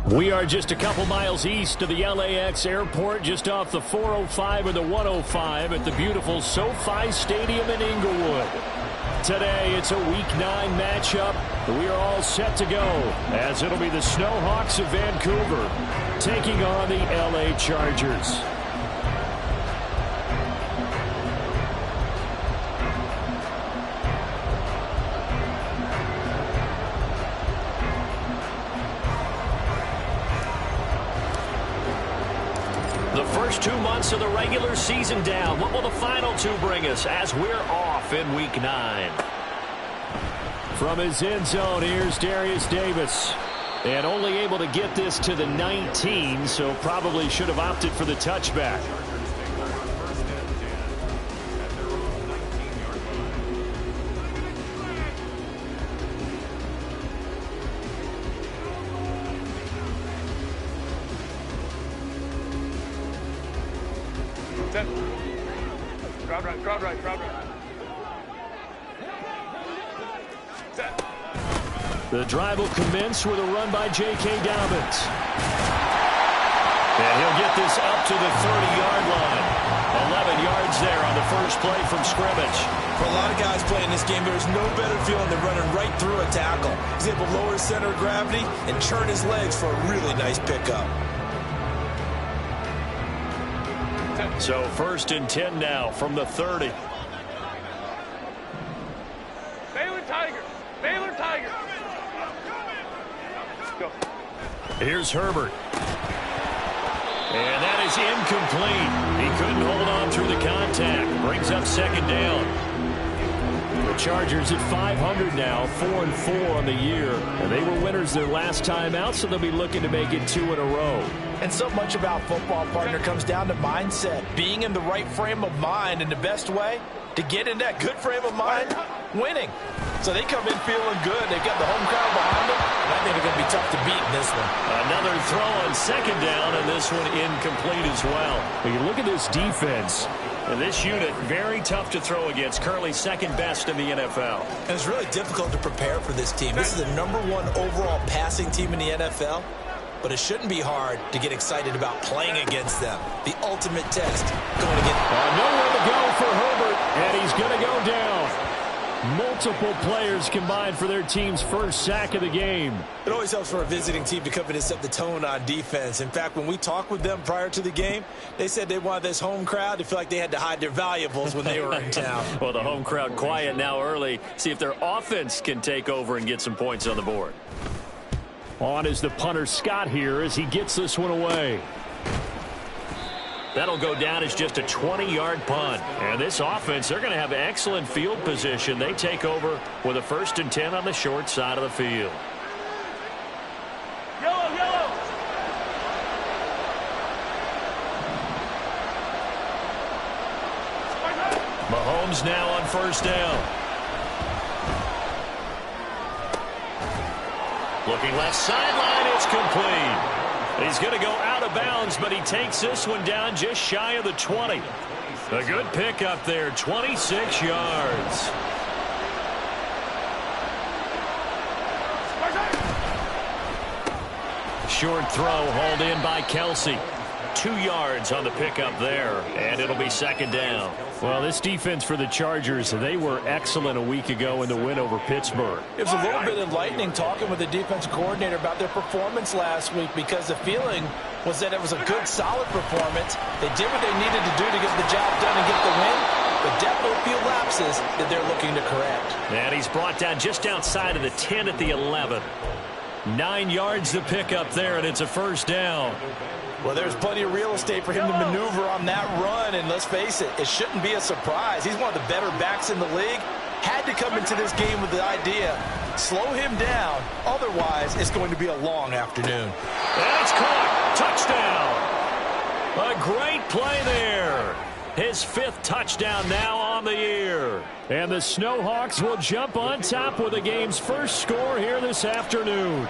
We are just a couple miles east of the LAX airport, just off the 405 or the 105 at the beautiful SoFi Stadium in Inglewood. Today, it's a Week 9 matchup. We are all set to go, as it'll be the Snowhawks of Vancouver taking on the LA Chargers. The first 2 months of the regular season down. What will the final two bring us as we're off in Week 9? From his end zone, here's Darius Davis. And only able to get this to the 19, so probably should have opted for the touchback. Crowd right. Set. The drive will commence with a run by J.K. Dobbins. And he'll get this up to the 30-yard line. 11 yards there on the first play from scrimmage. For a lot of guys playing this game, there's no better feeling than running right through a tackle. He's able to lower his center of gravity and turn his legs for a really nice pickup. So 1st and 10 now from the 30. Baylor Tiger. Go. Here's Herbert. And that is incomplete. He couldn't hold on through the contact. Brings up 2nd down. The Chargers at 500 now, 4-4 on the year. And they were winners their last time out, so they'll be looking to make it 2 in a row. And so much about football, partner, comes down to mindset. Being in the right frame of mind, and the best way to get in that good frame of mind, winning. So they come in feeling good. They've got the home crowd behind them, and I think they're going to be tough to beat in this one. Another throw on 2nd down, and this one incomplete as well. When you look at this defense, and this unit, very tough to throw against, currently 2nd best in the NFL. And it's really difficult to prepare for this team. This is the #1 overall passing team in the NFL. But it shouldn't be hard to get excited about playing against them. The ultimate test going to get... Nowhere to go for Herbert, and he's going to go down. Multiple players combined for their team's first sack of the game. It always helps for a visiting team to come in and set the tone on defense. In fact, when we talked with them prior to the game, they said they wanted this home crowd to feel like they had to hide their valuables when they were in town. Well, the home crowd quiet now early. See if their offense can take over and get some points on the board. On is the punter Scott here as he gets this one away. That'll go down as just a 20-yard punt. And this offense, they're going to have excellent field position. They take over with a 1st and 10 on the short side of the field. Yellow. Mahomes now on 1st down. Looking left sideline, it's complete. He's going to go out of bounds, but he takes this one down just shy of the 20. A good pickup there, 26 yards. Short throw hauled in by Kelsey. 2 yards on the pickup there, and it'll be 2nd down. Well, this defense for the Chargers, they were excellent a week ago in the win over Pittsburgh. It was a little bit enlightening talking with the defensive coordinator about their performance last week, because the feeling was that it was a good, solid performance. They did what they needed to do to get the job done and get the win, but definitely a few lapses that they're looking to correct. And he's brought down just outside of the 10 at the 11. 9 yards to pick up there, and it's a 1st down. Well, there's plenty of real estate for him to maneuver on that run, and let's face it, it shouldn't be a surprise. He's one of the better backs in the league. Had to come into this game with the idea, slow him down, otherwise it's going to be a long afternoon. And it's caught. Touchdown. A great play there. His 5th touchdown now on the year. And the Snowhawks will jump on top with the game's first score here this afternoon.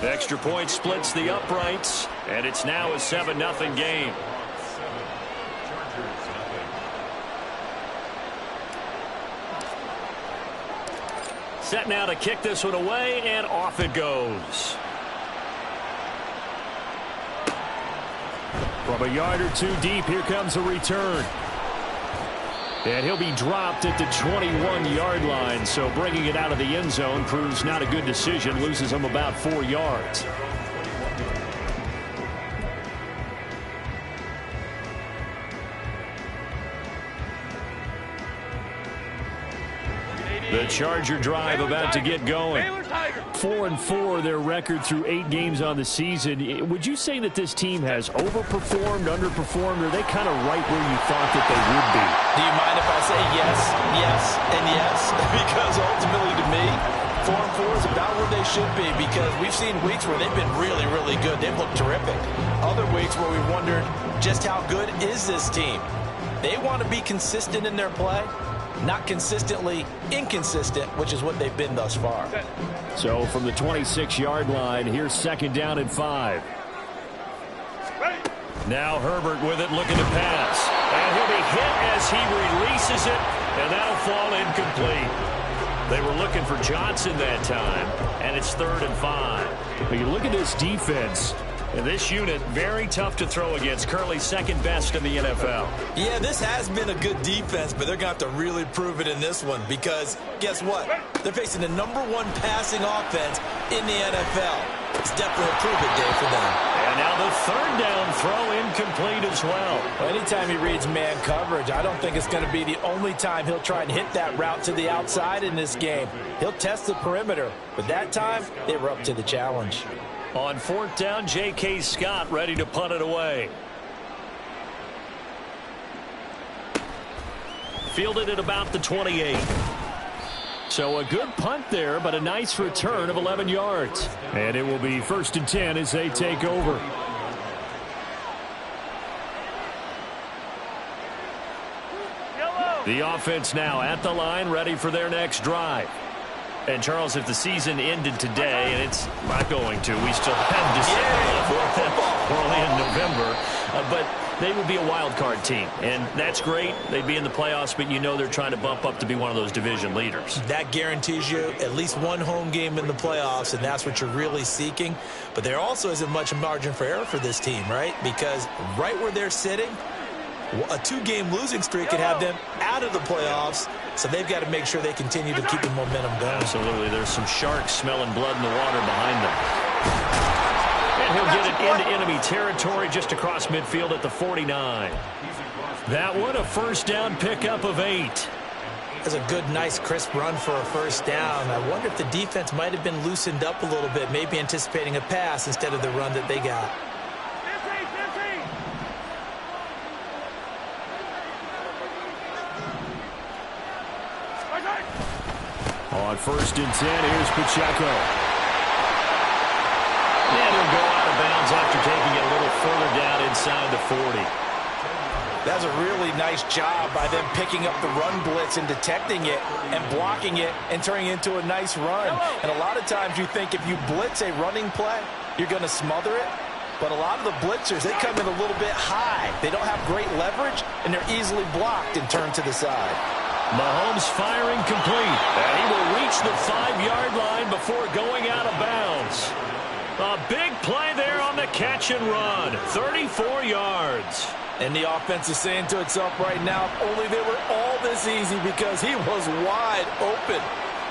Extra point splits the uprights, and it's now a 7-0 game. Set now to kick this one away, and off it goes. From a yard or two deep, here comes a return. And he'll be dropped at the 21-yard line, so bringing it out of the end zone proves not a good decision, loses him about 4 yards. The Charger drive about to get going. 4-4 their record through 8 games on the season. Would you say that this team has overperformed, underperformed, or are they kind of right where you thought that they would be? Do you mind if I say yes, yes, and yes? Because ultimately to me, 4-4 is about where they should be, because we've seen weeks where they've been really, really good. They've looked terrific. Other weeks where we wondered just how good is this team. They want to be consistent in their play. Not consistently inconsistent, which is what they've been thus far. So from the 26-yard line, here's 2nd down and 5. Now Herbert with it, looking to pass. And he'll be hit as he releases it, and that'll fall incomplete. They were looking for Johnson that time, and it's 3rd and 5. But you look at this defense. And this unit, very tough to throw against. Currently 2nd best in the NFL. Yeah, this has been a good defense, but they're going to have to really prove it in this one, because guess what? They're facing the #1 passing offense in the NFL. It's definitely a prove-it day for them. And now the 3rd down throw incomplete as well. Anytime he reads man coverage, I don't think it's going to be the only time he'll try and hit that route to the outside in this game. He'll test the perimeter, but that time they were up to the challenge. On 4th down, J.K. Scott ready to punt it away. Fielded at about the 28. So a good punt there, but a nice return of 11 yards. And it will be 1st and 10 as they take over. The offense now at the line, ready for their next drive. And, Charles, if the season ended today, and it's not going to, we still have December. We're only in November. But they would be a wild card team, and that's great. They'd be in the playoffs, but you know they're trying to bump up to be one of those division leaders. That guarantees you at least one home game in the playoffs, and that's what you're really seeking. But there also isn't much margin for error for this team, right? Because right where they're sitting, a 2-game losing streak could have them out of the playoffs, so they've got to make sure they continue to keep the momentum going. Absolutely. There's some sharks smelling blood in the water behind them. And he'll get it into enemy territory just across midfield at the 49. That one, a 1st down pickup of 8. That's a good, nice, crisp run for a 1st down. I wonder if the defense might have been loosened up a little bit, maybe anticipating a pass instead of the run that they got. On 1st and 10, here's Pacheco. And he'll go out of bounds after taking it a little further down inside the 40. That's a really nice job by them picking up the run blitz and detecting it and blocking it and turning it into a nice run. And a lot of times you think if you blitz a running play, you're going to smother it. But a lot of the blitzers, they come in a little bit high. They don't have great leverage, and they're easily blocked and turned to the side. Mahomes firing complete. And he will reach the 5-yard line before going out of bounds. A big play there on the catch and run. 34 yards. And the offense is saying to itself right now, if only they were all this easy, because he was wide open.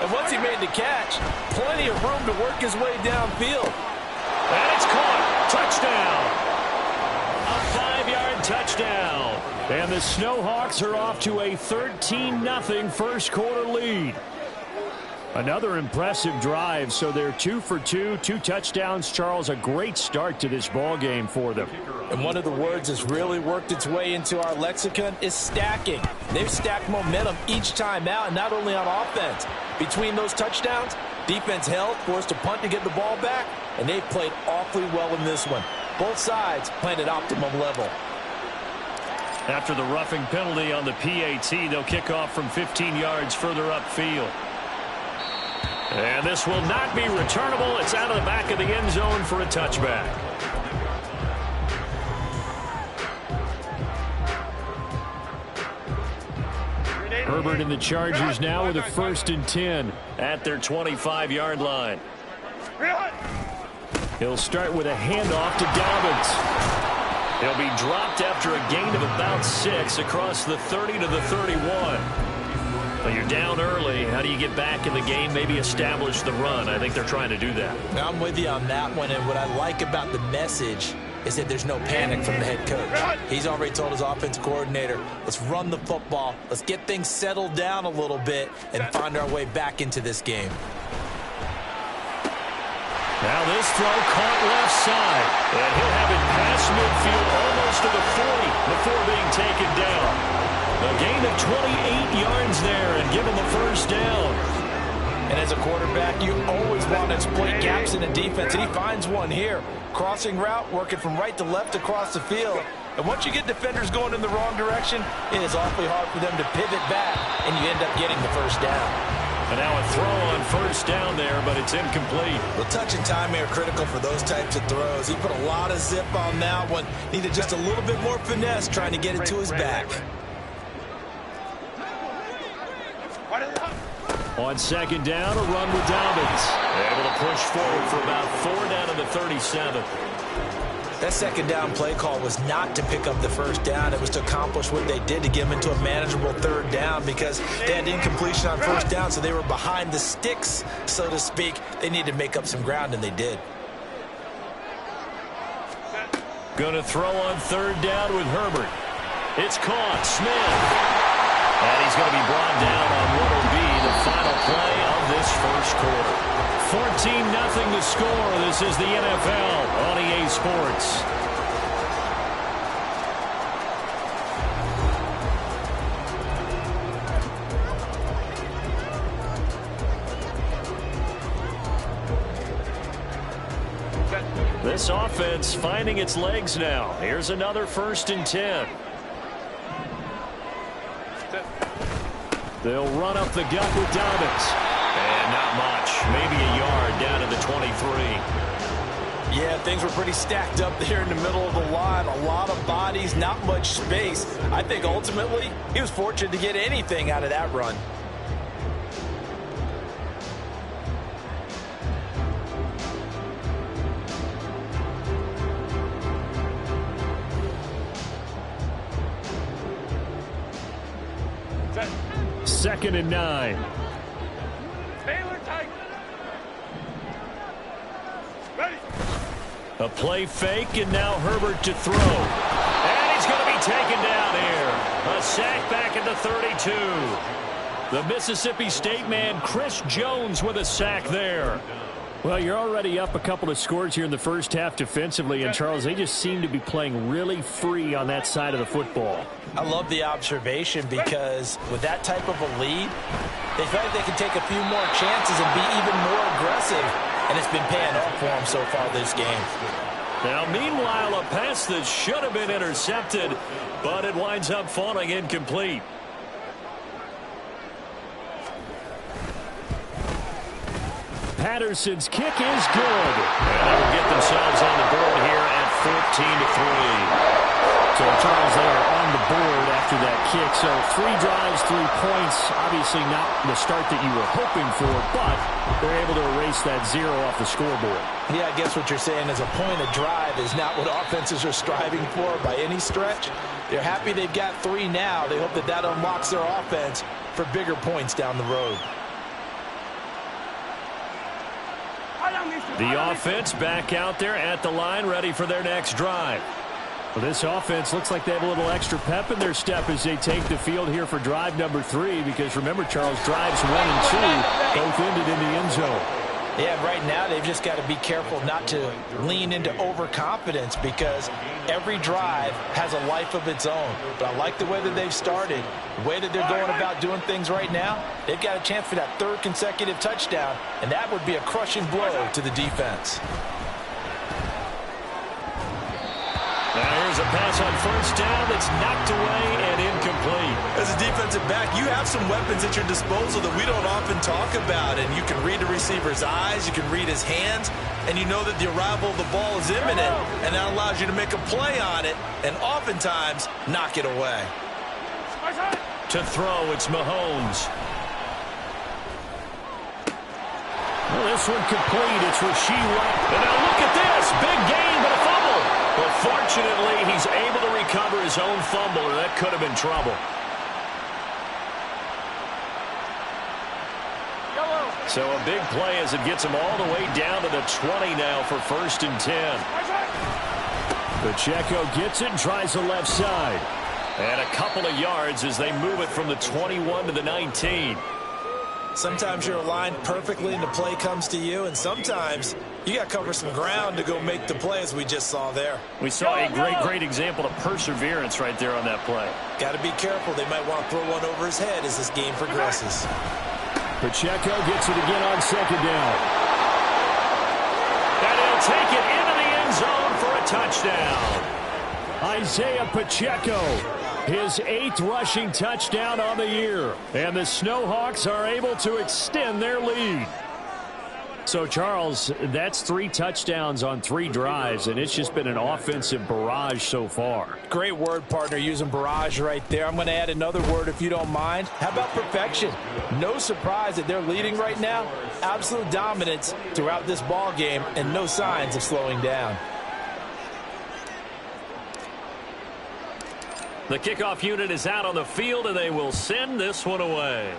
And once he made the catch, plenty of room to work his way downfield. And it's caught. Touchdown. A 5-yard touchdown. And the Snowhawks are off to a 13-0 first quarter lead. Another impressive drive, so they're 2 for 2, 2 touchdowns. Charles, a great start to this ball game for them. And one of the words that's really worked its way into our lexicon is stacking. They've stacked momentum each time out, and not only on offense. Between those touchdowns, defense held, forced a punt to get the ball back, and they've played awfully well in this one. Both sides playing at optimum level. After the roughing penalty on the PAT, they'll kick off from 15 yards further upfield. And this will not be returnable. It's out of the back of the end zone for a touchback. Herbert and the Chargers now with a 1st and 10 at their 25-yard line. He'll start with a handoff to Dobbins. He'll be dropped after a gain of about 6 across the 30 to the 31. Well, you're down early. How do you get back in the game, maybe establish the run? I think they're trying to do that. I'm with you on that one, and what I like about the message is that there's no panic from the head coach. He's already told his offensive coordinator, let's run the football, let's get things settled down a little bit and find our way back into this game. Now this throw caught left side, and he'll have it past midfield almost to the 40 before being taken down. A gain of 28 yards there and give him the 1st down. And as a quarterback, you always want to exploit gaps in the defense, and he finds one here. Crossing route, working from right to left across the field. And once you get defenders going in the wrong direction, it is awfully hard for them to pivot back, and you end up getting the 1st down. And now a throw on 1st down there, but it's incomplete. Well, touch and timing are critical for those types of throws. He put a lot of zip on that one. Needed just a little bit more finesse trying to get it to his back. On 2nd down, a run with Dobbins. Able to push forward for about 4 down to the 37. That 2nd down play call was not to pick up the 1st down. It was to accomplish what they did to get them into a manageable 3rd down because they had incompletion on 1st down, so they were behind the sticks, so to speak. They needed to make up some ground, and they did. Going to throw on 3rd down with Herbert. It's caught. Smith. And he's going to be brought down on what will be the final play of this 1st quarter. 14-0 the score. This is the NFL on EA Sports. This offense finding its legs now. Here's another 1st and 10. They'll run up the gut with Dobbins. And not much. Maybe a yard down to the 23. Yeah, things were pretty stacked up there in the middle of the line. A lot of bodies, not much space. I think ultimately he was fortunate to get anything out of that run. Second and 9. Baylor tight. Ready. A play fake, and now Herbert to throw. And he's going to be taken down here. A sack back at the 32. The Mississippi State man, Chris Jones, with a sack there. Well, you're already up a couple of scores here in the 1st half defensively, and Charles, they just seem to be playing really free on that side of the football. I love the observation because with that type of a lead, they feel like they can take a few more chances and be even more aggressive, and it's been paying off for them so far this game. Now, meanwhile, a pass that should have been intercepted, but it winds up falling incomplete. Patterson's kick is good. And they will get themselves on the board here at 14-3. So, Charles, they are on the board after that kick. So 3 drives, 3 points. Obviously not the start that you were hoping for, but they're able to erase that 0 off the scoreboard. Yeah, I guess what you're saying is a point of drive is not what offenses are striving for by any stretch. They're happy they've got 3 now. They hope that that unlocks their offense for bigger points down the road. The offense back out there at the line, ready for their next drive. Well, this offense looks like they have a little extra pep in their step as they take the field here for drive number 3, because remember, Charles, drives 1 and 2 both ended in the end zone. Yeah, right now they've just got to be careful not to lean into overconfidence because every drive has a life of its own. But I like the way that they've started, the way that they're going about doing things right now. They've got a chance for that 3rd consecutive touchdown, and that would be a crushing blow to the defense. Now here's a pass on 1st down that's knocked away and incomplete. As a defensive back, you have some weapons at your disposal that we don't often talk about. And you can read the receiver's eyes, you can read his hands, and you know that the arrival of the ball is imminent. And that allows you to make a play on it and oftentimes knock it away. To throw, it's Mahomes. Well, this one complete. It's Rasheed Rice. And now look at this. Big gain, but a fumble. Well, fortunately, he's able to recover his own fumble, or that could have been trouble. So a big play as it gets him all the way down to the 20 now for 1st and 10. Pacheco gets it and tries the left side. And a couple of yards as they move it from the 21 to the 19. Sometimes you're aligned perfectly and the play comes to you, and sometimes you got to cover some ground to go make the play, as we just saw there. We saw a great example of perseverance right there on that play. Got to be careful. They might want to throw one over his head as this game progresses. Pacheco gets it again on 2nd down. And he'll take it into the end zone for a touchdown. Isaiah Pacheco, his 8th rushing touchdown on the year. And the Snowhawks are able to extend their lead. So, Charles, that's 3 touchdowns on 3 drives, and it's just been an offensive barrage so far. Great word, partner, using barrage right there. I'm going to add another word if you don't mind. How about perfection? No surprise that they're leading right now. Absolute dominance throughout this ball game and no signs of slowing down. The kickoff unit is out on the field, and they will send this one away.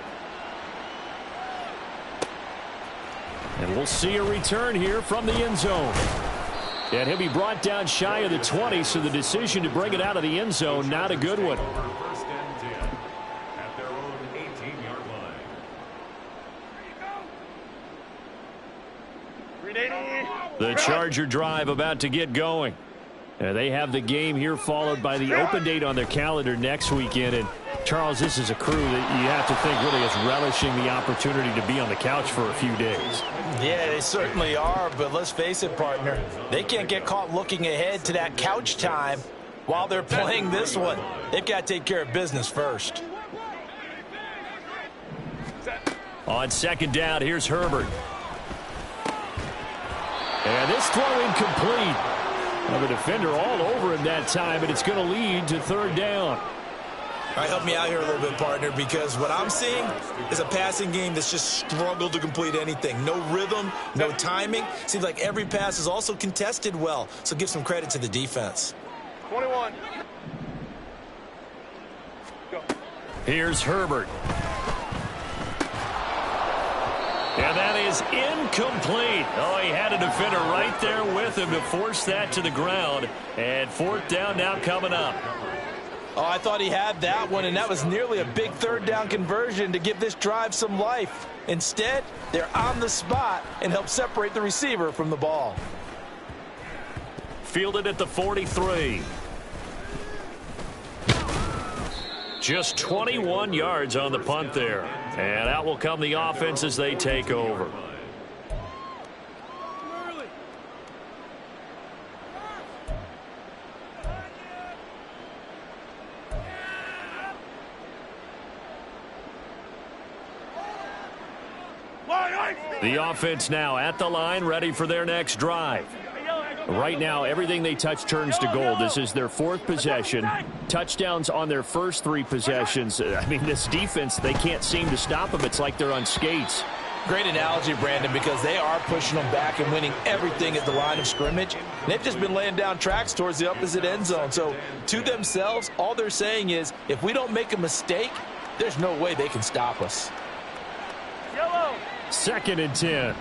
And we'll see a return here from the end zone. And he'll be brought down shy of the 20, so the decision to bring it out of the end zone, not a good one. First and 10 at their own 18-yard line. The Charger drive about to get going. They have the game here followed by the open date on their calendar next weekend. And, Charles, this is a crew that you have to think really is relishing the opportunity to be on the couch for a few days. Yeah, they certainly are, but let's face it, partner. They can't get caught looking ahead to that couch time while they're playing this one. They've got to take care of business first. On 2nd down, here's Herbert. And this throw incomplete. Well, the defender all over him that time, and it's going to lead to 3rd down. All right, help me out here a little bit, partner, because what I'm seeing is a passing game that's just struggled to complete anything. No rhythm, no timing. Seems like every pass is also contested well, so give some credit to the defense. 21. Go. Here's Herbert. And that is incomplete. Oh, he had a defender right there with him to force that to the ground. And 4th down now coming up. Oh, I thought he had that one, and that was nearly a big 3rd down conversion to give this drive some life. Instead, they're on the spot and help separate the receiver from the ball. Fielded at the 43. Just 21 yards on the punt there. And out will come the offense as they take over. The offense now at the line, ready for their next drive. Right now, everything they touch turns to gold. This is their 4th possession. Touchdowns on their first 3 possessions. I mean, this defense, they can't seem to stop them. It's like they're on skates. Great analogy, Brandon, because they are pushing them back and winning everything at the line of scrimmage. They've just been laying down tracks towards the opposite end zone. So, to themselves, all they're saying is, if we don't make a mistake, there's no way they can stop us. Yellow. 2nd and 10.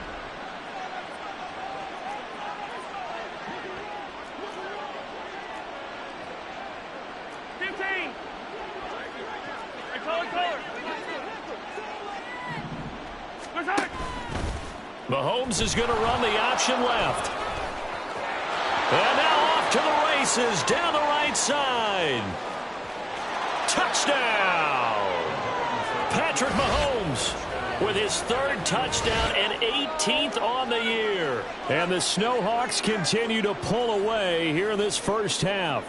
Mahomes is going to run the option left. And now off to the races down the right side. Touchdown! Patrick Mahomes with his 3rd touchdown and 18th on the year. And the Snowhawks continue to pull away here in this first half.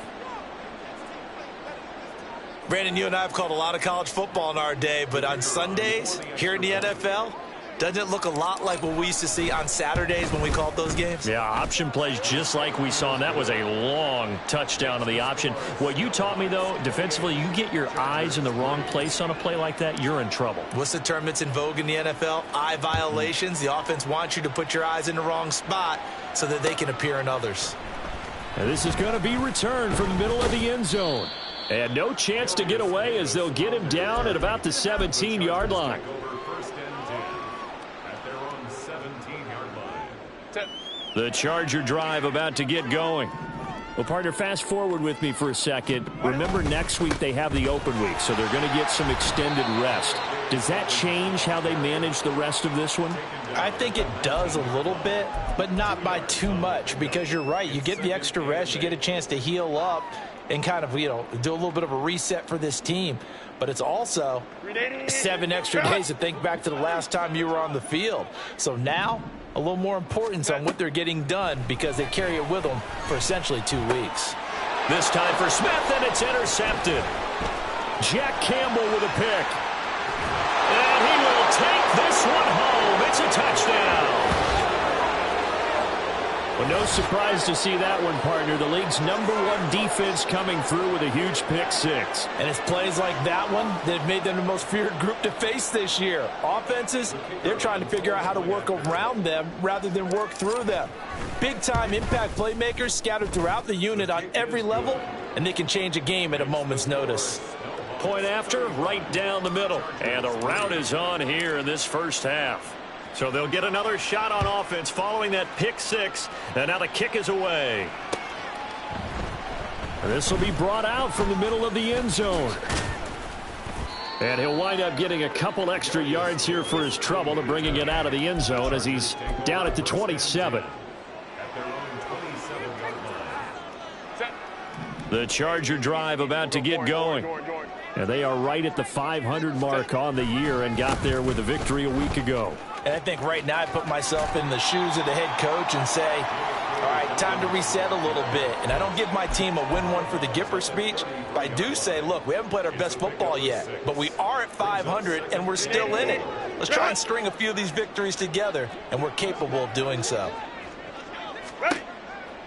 Brandon, you and I have called a lot of college football in our day, but on Sundays here in the NFL, Doesn't it look a lot like what we used to see on Saturdays when we called those games? Yeah, option plays just like we saw, and that was a long touchdown on the option. What you taught me, though, defensively, you get your eyes in the wrong place on a play like that, you're in trouble. What's the term that's in vogue in the NFL? Eye violations. The offense wants you to put your eyes in the wrong spot so that they can appear in others. And this is going to be returned from the middle of the end zone. And no chance to get away as they'll get him down at about the 17-yard line. The Charger drive about to get going. Well, partner, fast forward with me for a second. Remember, next week they have the open week, so they're going to get some extended rest. Does that change how they manage the rest of this one? I think it does a little bit, but not by too much, because you're right. You get the extra rest, you get a chance to heal up and kind of, do a little bit of a reset for this team. But it's also 7 extra days to think back to the last time you were on the field. So now, a little more importance on what they're getting done because they carry it with them for essentially 2 weeks. This time for Smith, and it's intercepted. Jack Campbell with a pick. And he will take this one home. It's a touchdown. Well, no surprise to see that one, partner. The league's #1 defense coming through with a huge pick six. And it's plays like that one that have made them the most feared group to face this year. Offenses, they're trying to figure out how to work around them rather than work through them. Big-time impact playmakers scattered throughout the unit on every level, and they can change a game at a moment's notice. Point after, right down the middle. And a route is on here in this first half. So they'll get another shot on offense following that pick six. And now the kick is away. This will be brought out from the middle of the end zone. And he'll wind up getting a couple extra yards here for his trouble to bringing it out of the end zone as he's down at the 27. The Charger drive about to get going. And they are right at the 500 mark on the year and got there with a victory a week ago. And I think right now I put myself in the shoes of the head coach and say, all right, time to reset a little bit. And I don't give my team a win one for the Gipper speech, but I do say, look, we haven't played our best football yet, but we are at 500 and we're still in it. Let's try and string a few of these victories together, and we're capable of doing so.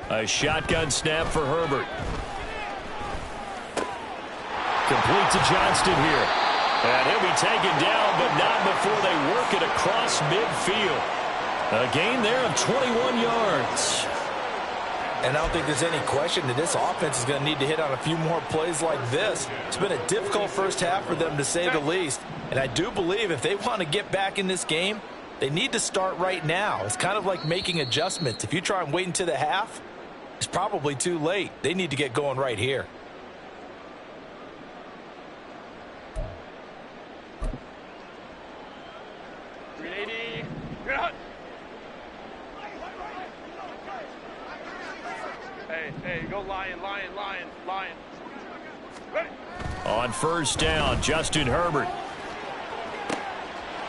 A shotgun snap for Herbert. Complete to Johnston here. And he'll be taken down, but not before they work it across midfield. A gain there of 21 yards. And I don't think there's any question that this offense is going to need to hit on a few more plays like this. It's been a difficult first half for them, to say the least. And I do believe if they want to get back in this game, they need to start right now. It's kind of like making adjustments. If you try and wait until the half, it's probably too late. They need to get going right here. Hey, go lion. Ready. On first down, Justin Herbert.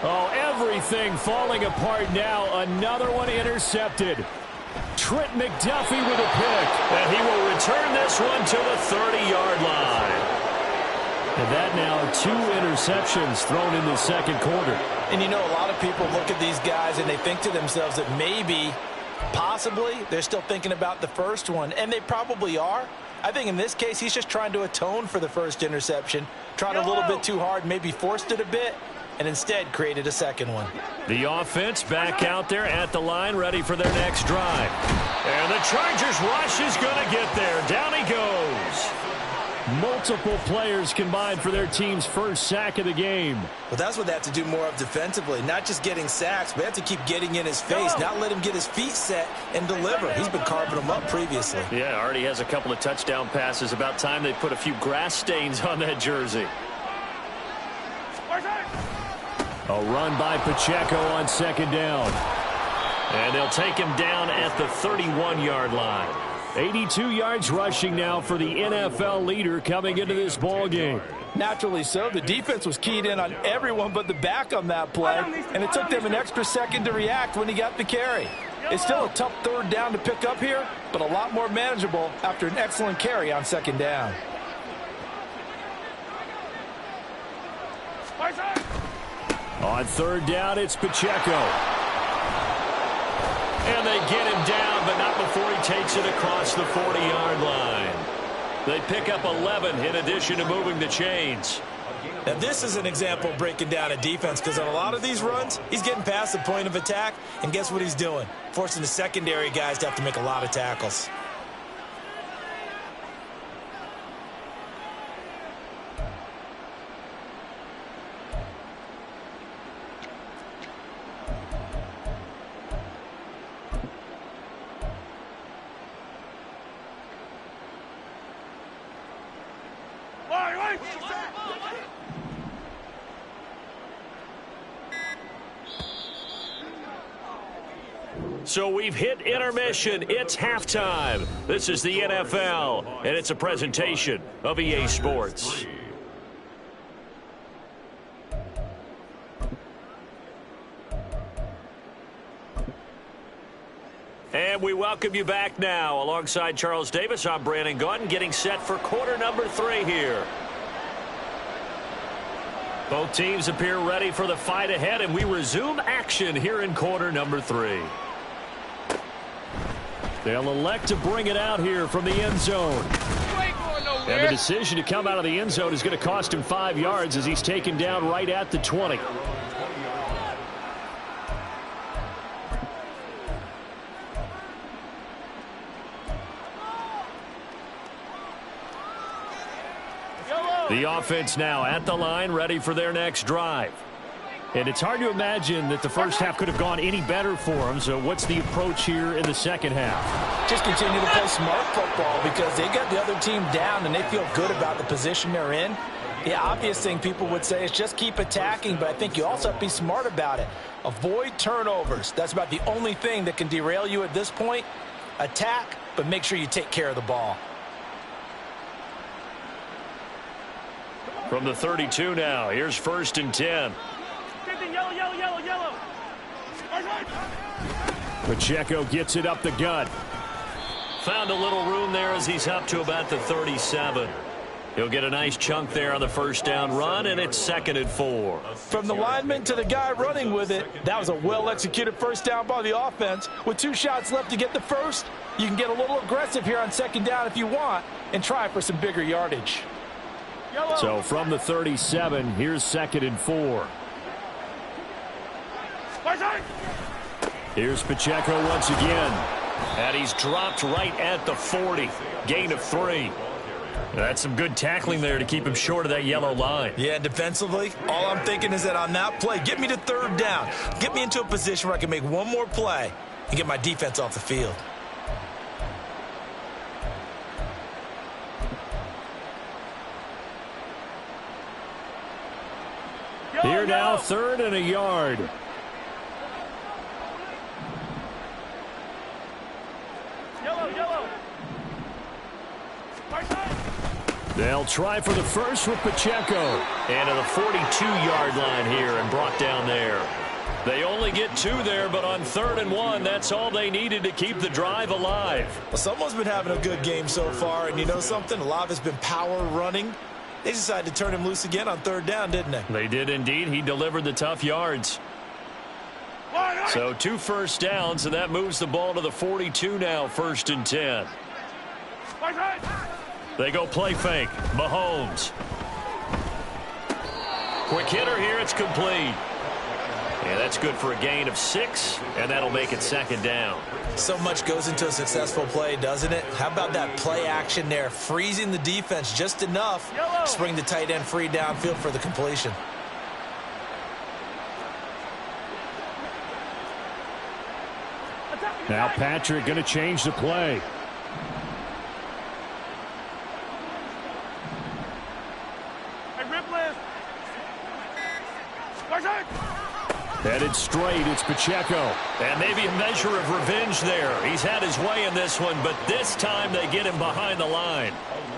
Oh, everything falling apart now. Another one intercepted. Trent McDuffie with a pick. And he will return this one to the 30-yard line. And that now 2 interceptions thrown in the second quarter. And a lot of people look at these guys and they think to themselves that maybe, possibly, they're still thinking about the first one. And they probably are. I think in this case, he's just trying to atone for the first interception. Tried a little bit too hard, maybe forced it a bit, and instead created a second one. The offense back out there at the line, ready for their next drive. And the Chargers rush is going to get there. Down he goes. Multiple players combined for their team's first sack of the game. Well, that's what they have to do more of defensively. Not just getting sacks, but they have to keep getting in his face, not let him get his feet set and deliver. He's been carving them up previously. Yeah, already has a couple of touchdown passes. About time they put a few grass stains on that jersey. A run by Pacheco on second down. And they'll take him down at the 31-yard line. 82 yards rushing now for the NFL leader coming into this ball game. Naturally so. The defense was keyed in on everyone but the back on that play, and it took them an extra second to react when he got the carry. It's still a tough third down to pick up here, but a lot more manageable after an excellent carry on second down. On third down, it's Pacheco. And they get him down, but not before he takes it across the 40-yard line. They pick up 11 in addition to moving the chains. Now, this is an example of breaking down a defense, because on a lot of these runs, he's getting past the point of attack, and guess what he's doing? Forcing the secondary guys to have to make a lot of tackles. So we've hit intermission. It's halftime. This is the NFL, and it's a presentation of EA Sports. And we welcome you back now. Alongside Charles Davis, I'm Brandon Gaudin, getting set for quarter number 3 here. Both teams appear ready for the fight ahead, and we resume action here in quarter number 3. They'll elect to bring it out here from the end zone. And the decision to come out of the end zone is going to cost him 5 yards as he's taken down right at the 20. The offense now at the line, ready for their next drive. And it's hard to imagine that the first half could have gone any better for them. So what's the approach here in the second half? Just continue to play smart football, because they got the other team down and they feel good about the position they're in. The obvious thing people would say is just keep attacking, but I think you also have to be smart about it. Avoid turnovers. That's about the only thing that can derail you at this point. Attack, but make sure you take care of the ball. From the 32 now, here's 1st and 10. Yellow. Pacheco gets it up the gut. Found a little room there as he's up to about the 37. He'll get a nice chunk there on the first down run, and it's 2nd and 4. From the lineman to the guy running with it, that was a well-executed first down by the offense. With 2 shots left to get the first, you can get a little aggressive here on 2nd down if you want and try for some bigger yardage. So from the 37, here's 2nd and 4. Here's Pacheco once again. And he's dropped right at the 40. Gain of 3. That's some good tackling there to keep him short of that yellow line. Yeah, defensively, all I'm thinking is that on that play, get me to 3rd down. Get me into a position where I can make one more play and get my defense off the field. Here now, 3rd and a yard. Yellow. They'll try for the first with Pacheco. And to the 42-yard line here and brought down there. They only get 2 there, but on 3rd and 1, that's all they needed to keep the drive alive. Well, someone's been having a good game so far, and you know something? A lot of it's been power running. They decided to turn him loose again on 3rd down, didn't they? They did indeed. He delivered the tough yards. So 2 first downs, and that moves the ball to the 42 now, 1st and 10. They go play fake. Mahomes. Quick hitter here. It's complete. Yeah, that's good for a gain of 6, and that'll make it 2nd down. So much goes into a successful play, doesn't it? How about that play action there, freezing the defense just enough to bring the tight end free downfield for the completion. Now Patrick going to change the play. Headed straight, it's Pacheco. And maybe a measure of revenge there. He's had his way in this one, but this time they get him behind the line.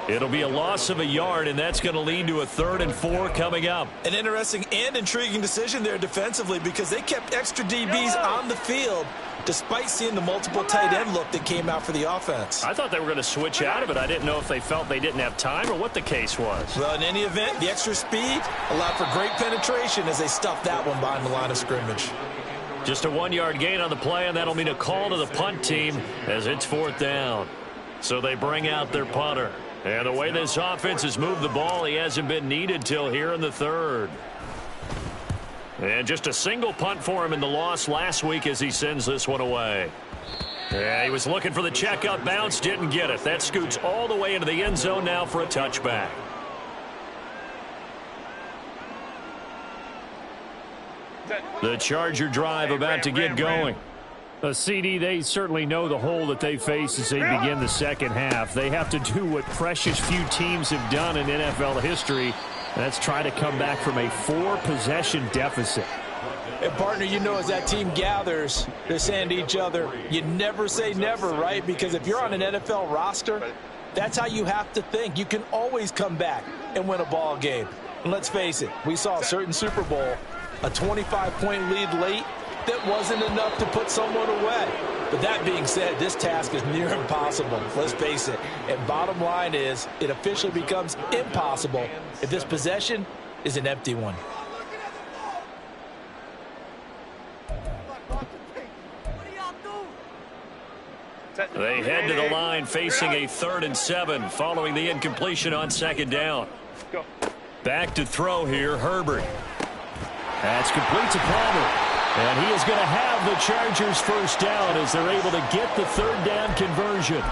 It'll be a loss of a yard, and that's going to lead to a 3rd and 4 coming up. An interesting and intriguing decision there defensively, because they kept extra DBs on the field despite seeing the multiple tight end look that came out for the offense. I thought they were going to switch out of it. I didn't know if they felt they didn't have time or what the case was. Well, in any event, the extra speed allowed for great penetration as they stuffed that one behind the line of scrimmage. Just a 1-yard gain on the play, and that'll mean a call to the punt team as it's 4th down. So they bring out their punter. And the way this offense has moved the ball, he hasn't been needed till here in the 3rd. And just a single punt for him in the loss last week as he sends this one away. Yeah, he was looking for the checkup bounce, didn't get it. That scoots all the way into the end zone now for a touchback. The Charger drive about to get going. A CD, they certainly know the hole that they face as they begin the second half. They have to do what precious few teams have done in NFL history. That's try to come back from a 4-possession deficit. And, partner, you know, as that team gathers, they're saying to each other, you never say never, right? Because if you're on an NFL roster, that's how you have to think. You can always come back and win a ball game. And let's face it, we saw a certain Super Bowl, a 25-point lead late, that wasn't enough to put someone away. But that being said, this task is near impossible. Let's face it. And bottom line is, it officially becomes impossible if this possession is an empty one. They head to the line facing a 3rd and 7 following the incompletion on 2nd down. Back to throw here, Herbert. That's complete to Palmer. And he is going to have the Chargers 1st down as they're able to get the 3rd down conversion.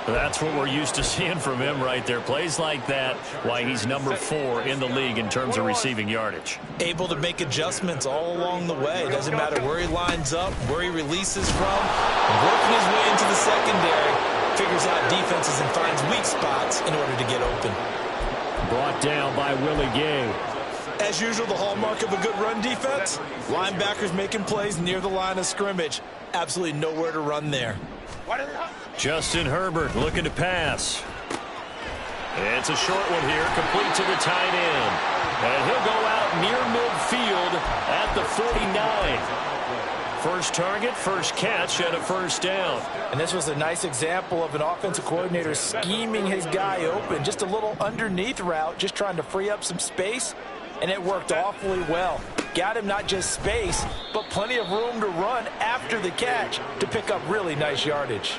That's what we're used to seeing from him right there. Plays like that, why he's number 4 in the league in terms of receiving yardage. Able to make adjustments all along the way. Doesn't matter where he lines up, where he releases from. Working his way into the secondary. Figures out defenses and finds weak spots in order to get open. Brought down by Willie Gay. As usual, the hallmark of a good run defense, linebackers making plays near the line of scrimmage. Absolutely nowhere to run there. Justin Herbert looking to pass. It's a short one here, complete to the tight end. And he'll go out near midfield at the 49. First target, first catch, and a 1st down. And this was a nice example of an offensive coordinator scheming his guy open. Just a little underneath route, just trying to free up some space. And it worked awfully well. Got him not just space, but plenty of room to run after the catch to pick up really nice yardage.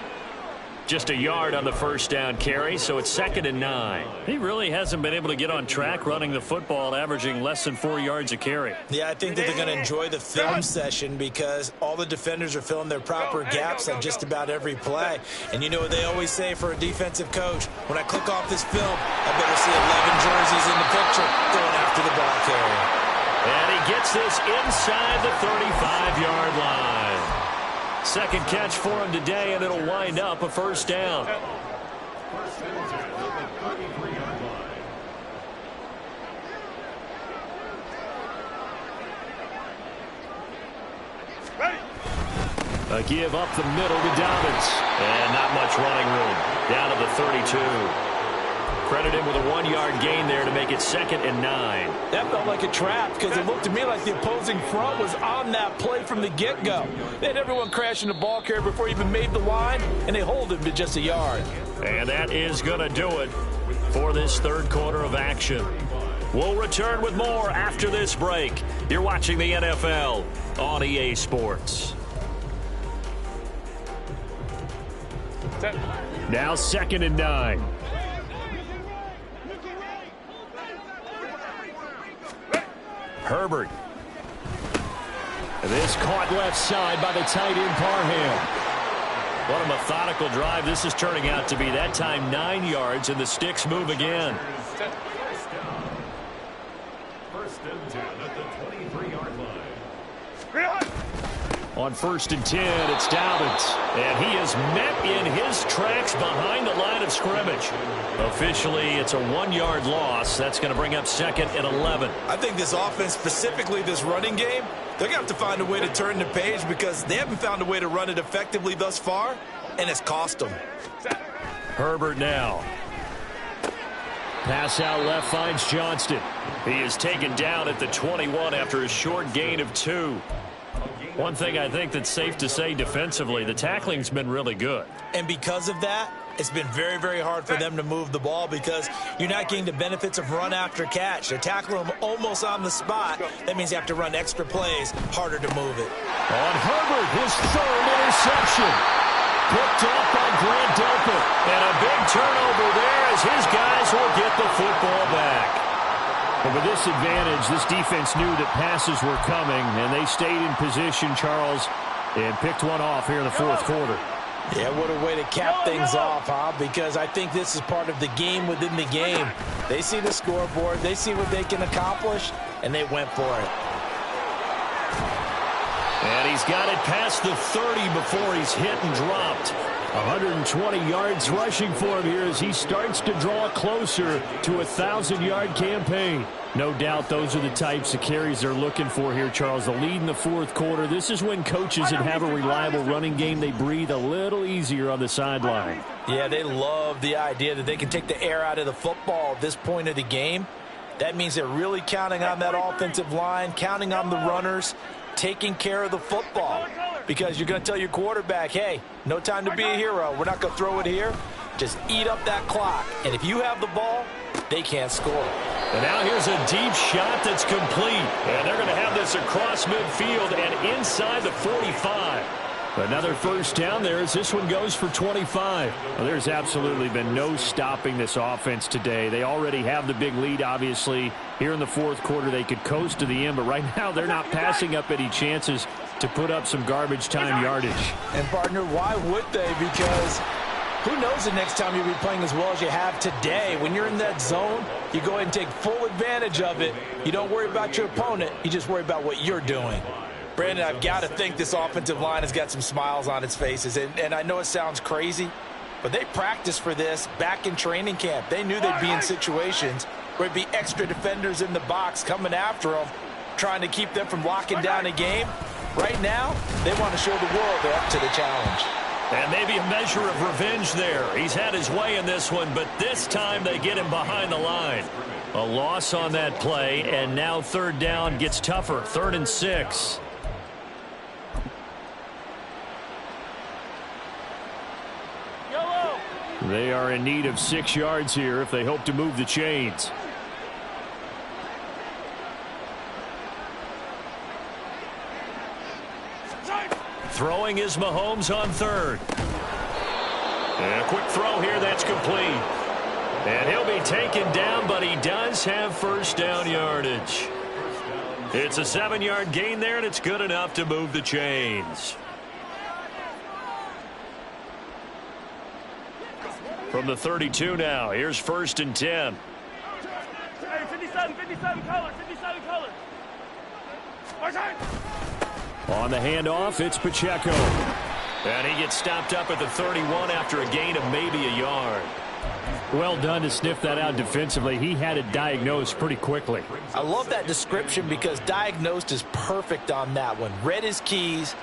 Just a yard on the 1st down carry, so it's 2nd and 9. He really hasn't been able to get on track running the football, averaging less than 4 yards a carry. Yeah, I think that they're going to enjoy the film session because all the defenders are filling their proper gaps on just about every play. And you know what they always say for a defensive coach, when I click off this film, I better see 11 jerseys in the picture going after the ball carrier. And he gets this inside the 35-yard line. Second catch for him today, and it'll wind up a 1st down. A give up the middle to Dobbins. And not much running room. Down to the 32. Credit him with a 1-yard gain there to make it 2nd and 9. That felt like a trap because it looked to me like the opposing front was on that play from the get-go. They had everyone crashing the ball carrier before he even made the line, and they hold him to just a yard. And that is going to do it for this 3rd quarter of action. We'll return with more after this break. You're watching the NFL on EA Sports. Now 2nd and 9. Herbert. This caught left side by the tight end Parham. What a methodical drive this is turning out to be. That time 9 yards, and the sticks move again. First and 10 at the 23-yard line. On 1st and 10, it's Dobbins. And he is met in his tracks behind the line of scrimmage. Officially, it's a 1-yard loss. That's going to bring up 2nd and 11. I think this offense, specifically this running game, they're going to have to find a way to turn the page because they haven't found a way to run it effectively thus far, and it's cost them. Herbert now. Pass out left finds Johnston. He is taken down at the 21 after a short gain of 2. One thing I think that's safe to say defensively, the tackling's been really good. And because of that, it's been very, very hard for them to move the ball because you're not getting the benefits of run after catch. They're tackling them almost on the spot. That means you have to run extra plays, harder to move it. On Herbert, his third interception. Picked up by Grant Delpit. And a big turnover there as his guys will get the football back. But with this advantage, this defense knew that passes were coming, and they stayed in position, Charles, and picked one off here in the fourth quarter. Yeah, what a way to cap things off, huh? Because I think this is part of the game within the game. They see the scoreboard, they see what they can accomplish, and they went for it. And he's got it past the 30 before he's hit and dropped. 120 yards rushing for him here as he starts to draw closer to a 1,000-yard campaign. No doubt those are the types of carries they're looking for here, Charles. The lead in the fourth quarter. This is when coaches that have a reliable running game, they breathe a little easier on the sideline. Yeah, they love the idea that they can take the air out of the football at this point of the game. That means they're really counting on that offensive line, counting on the runners, taking care of the football. Because you're going to tell your quarterback, hey, no time to be a hero. We're not going to throw it here. Just eat up that clock. And if you have the ball, they can't score. And now here's a deep shot that's complete. And they're going to have this across midfield and inside the 45. Another first down there as this one goes for 25. Well, there's absolutely been no stopping this offense today. They already have the big lead, obviously. Here in the fourth quarter, they could coast to the end, but right now they're not passing up any chances to put up some garbage time yardage. And, partner, why would they? Because who knows the next time you'll be playing as well as you have today. When you're in that zone, you go ahead and take full advantage of it. You don't worry about your opponent. You just worry about what you're doing. Brandon, I've got to think this offensive line has got some smiles on its faces. And I know it sounds crazy, but they practiced for this back in training camp. They knew they'd be in situations where there'd be extra defenders in the box coming after them, trying to keep them from locking down a game. Right now, they want to show the world they're up to the challenge. And maybe a measure of revenge there. He's had his way in this one, but this time they get him behind the line. A loss on that play, and now third down gets tougher. 3rd and 6. They are in need of 6 yards here if they hope to move the chains. Throwing is Mahomes on 3rd. And a quick throw here, that's complete. And he'll be taken down, but he does have first down yardage. It's a 7-yard gain there, and it's good enough to move the chains. From the 32 now, here's 1st and 10. Hey, 57 color. On the handoff, it's Pacheco. And he gets stopped up at the 31 after a gain of maybe a yard. Well done to sniff that out defensively. He had it diagnosed pretty quickly. I love that description because diagnosed is perfect on that one. Read his keys,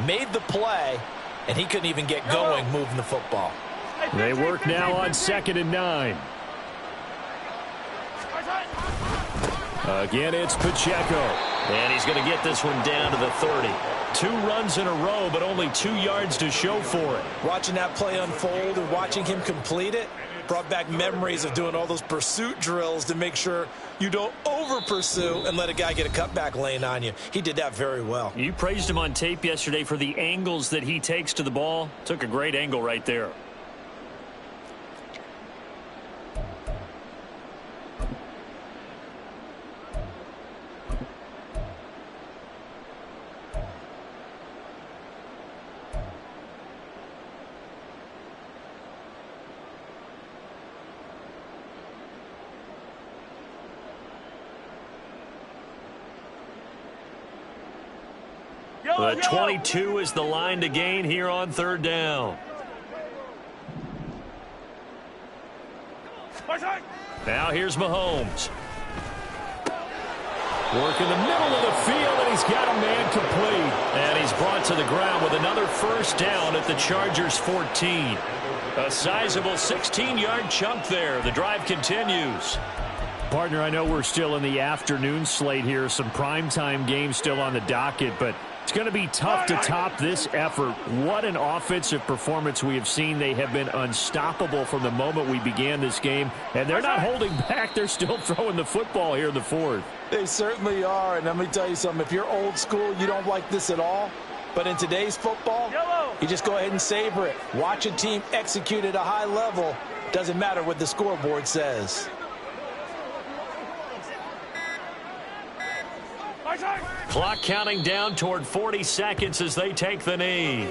made the play, and he couldn't even get going moving the football. They work now on 2nd and 9. Again, it's Pacheco. And he's going to get this one down to the 30. 2 runs in a row, but only 2 yards to show for it. Watching that play unfold and watching him complete it brought back memories of doing all those pursuit drills to make sure you don't over-pursue and let a guy get a cutback lane on you. He did that very well. You praised him on tape yesterday for the angles that he takes to the ball. Took a great angle right there. The 22 is the line to gain here on 3rd down. Now here's Mahomes. Work in the middle of the field, and he's got a man complete. And he's brought to the ground with another first down at the Chargers' 14. A sizable 16-yard chunk there. The drive continues. Partner, I know we're still in the afternoon slate here. Some primetime games still on the docket, but It's going to be tough to top this effort. What an offensive performance we have seen. They have been unstoppable from the moment we began this game, and they're not holding back. They're still throwing the football here in the fourth. They certainly are, and let me tell you something. If you're old school, you don't like this at all. But in today's football, you just go ahead and savor it. Watch a team execute at a high level. Doesn't matter what the scoreboard says. Clock counting down toward 40 seconds as they take the knee.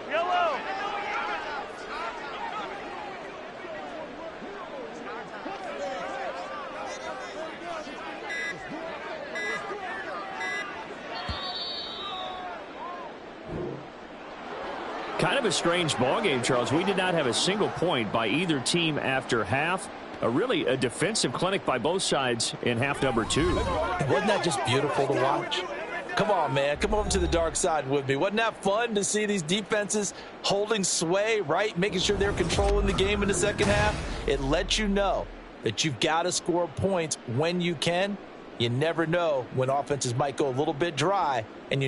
Yellow. Kind of a strange ball game, Charles. We did not have a single point by either team after half. Really a defensive clinic by both sides in half number 2. Wasn't that just beautiful to watch? Come on, man. Come over to the dark side with me. Wasn't that fun to see these defenses holding sway, right? Making sure they're controlling the game in the second half. It lets you know that you've got to score points when you can. You never know when offenses might go a little bit dry, and you